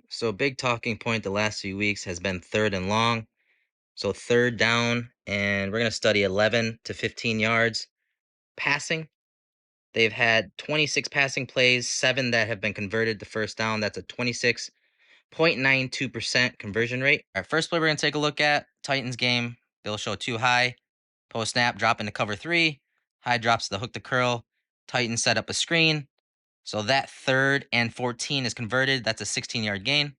So, a big talking point the last few weeks has been third and long. So, third down, and we're going to study 11 to 15 yards passing. They've had 26 passing plays, 7 that have been converted to first down. That's a 26.92% conversion rate. Our first play we're going to take a look at Titans game. They'll show 2 high, post snap, drop into cover 3. High drops the hook to curl. Titans set up a screen. So that 3rd and 14 is converted. That's a 16-yard gain.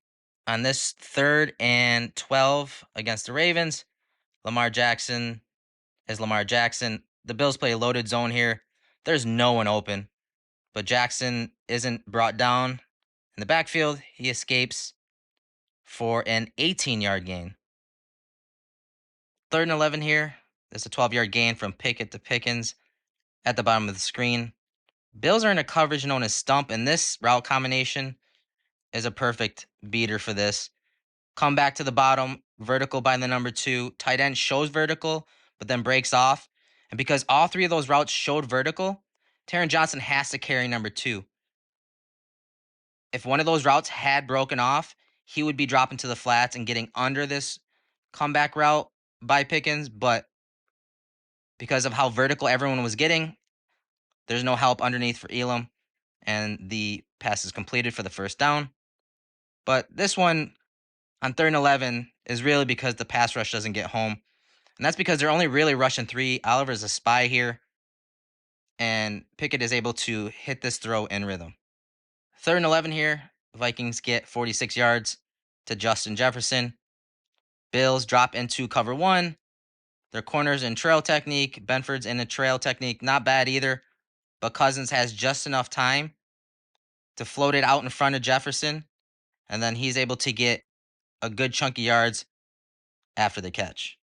On this 3rd and 12 against the Ravens, Lamar Jackson is Lamar Jackson. The Bills play a loaded zone here. There's no one open, but Jackson isn't brought down in the backfield. He escapes for an 18-yard gain. 3rd and 11 here. There's a 12-yard gain from Pickett to Pickens at the bottom of the screen. Bills are in a coverage known as stump, and this route combination is a perfect beater for this. Come back to the bottom, vertical by the number 2. Tight end shows vertical, but then breaks off. And because all 3 of those routes showed vertical, Taron Johnson has to carry number 2. If one of those routes had broken off, he would be dropping to the flats and getting under this comeback route by Pickens. But because of how vertical everyone was getting, there's no help underneath for Elam. And the pass is completed for the first down. But this one on 3rd and 11 is really because the pass rush doesn't get home. And that's because they're only really rushing 3. Oliver's a spy here. And Pickett is able to hit this throw in rhythm. 3rd and 11 here. Vikings get 46 yards to Justin Jefferson. Bills drop into cover 1. Their corners in trail technique. Benford's in a trail technique. Not bad either. But Cousins has just enough time to float it out in front of Jefferson. And then he's able to get a good chunk of yards after the catch.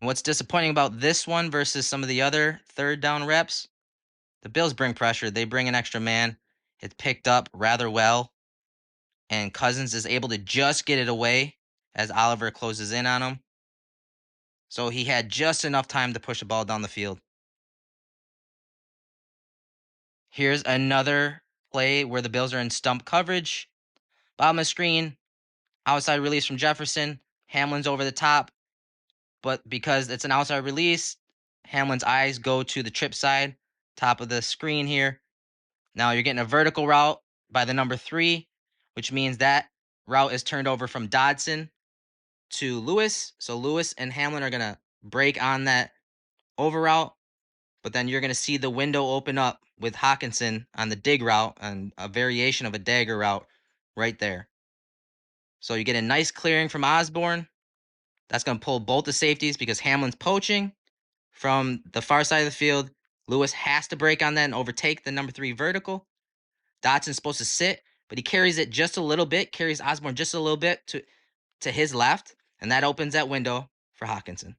What's disappointing about this one versus some of the other 3rd down reps? The Bills bring pressure. They bring an extra man. It's picked up rather well. And Cousins is able to just get it away as Oliver closes in on him. So he had just enough time to push the ball down the field. Here's another play where the Bills are in stump coverage. Bottom of the screen, outside release from Jefferson. Hamlin's over the top. But because it's an outside release, Hamlin's eyes go to the trip side, top of the screen here. Now you're getting a vertical route by the number 3, which means that route is turned over from Dodson to Lewis. So Lewis and Hamlin are going to break on that over route. But then you're going to see the window open up with Hawkinson on the dig route and a variation of a dagger route right there. So you get a nice clearing from Osborne. That's going to pull both the safeties because Hamlin's poaching from the far side of the field. Lewis has to break on that and overtake the number 3 vertical. Dotson's supposed to sit, but he carries it just a little bit, carries Osborne just a little bit to his left, and that opens that window for Hawkinson.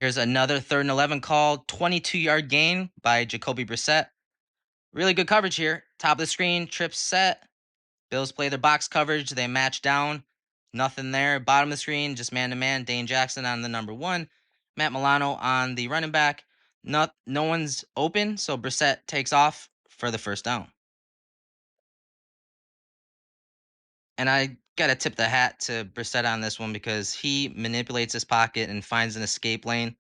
Here's another 3rd and 11 call, 22-yard gain by Jacoby Brissett. Really good coverage here. Top of the screen, trip set. Bills play their box coverage. They match down. Nothing there. Bottom of the screen, just man-to-man. Dane Jackson on the number 1. Matt Milano on the running back. No one's open, so Brissett takes off for the first down. And I got to tip the hat to Brissett on this one because he manipulates his pocket and finds an escape lane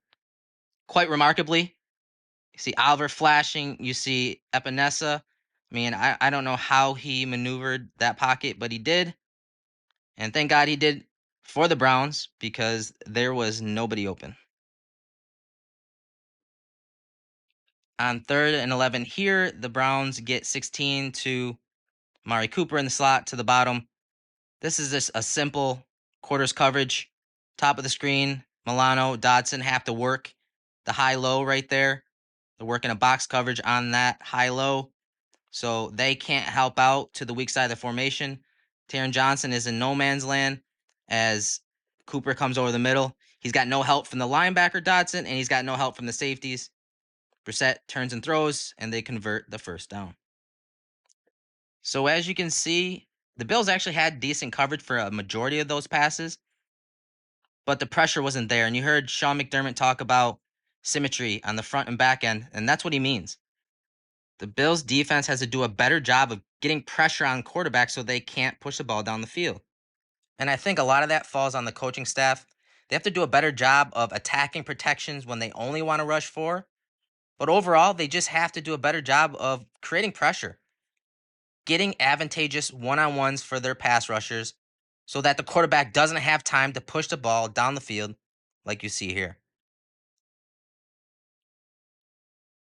quite remarkably. You see Oliver flashing. You see Epinesa. I mean, I don't know how he maneuvered that pocket, but he did. And thank God he did for the Browns because there was nobody open. On 3rd and 11 here, the Browns get 16 to Mari Cooper in the slot to the bottom. This is just a simple quarters coverage. Top of the screen, Milano, Dodson have to work the high-low right there. They're working a box coverage on that high-low. So they can't help out to the weak side of the formation. Taron Johnson is in no man's land as Cooper comes over the middle. He's got no help from the linebacker, Dodson, and he's got no help from the safeties. Brissett turns and throws, and they convert the first down. So as you can see, the Bills actually had decent coverage for a majority of those passes, but the pressure wasn't there. And you heard Sean McDermott talk about symmetry on the front and back end, and that's what he means. The Bills defense has to do a better job of getting pressure on quarterbacks so they can't push the ball down the field. And I think a lot of that falls on the coaching staff. They have to do a better job of attacking protections when they only want to rush four. But overall, they just have to do a better job of creating pressure, getting advantageous one on ones for their pass rushers so that the quarterback doesn't have time to push the ball down the field like you see here.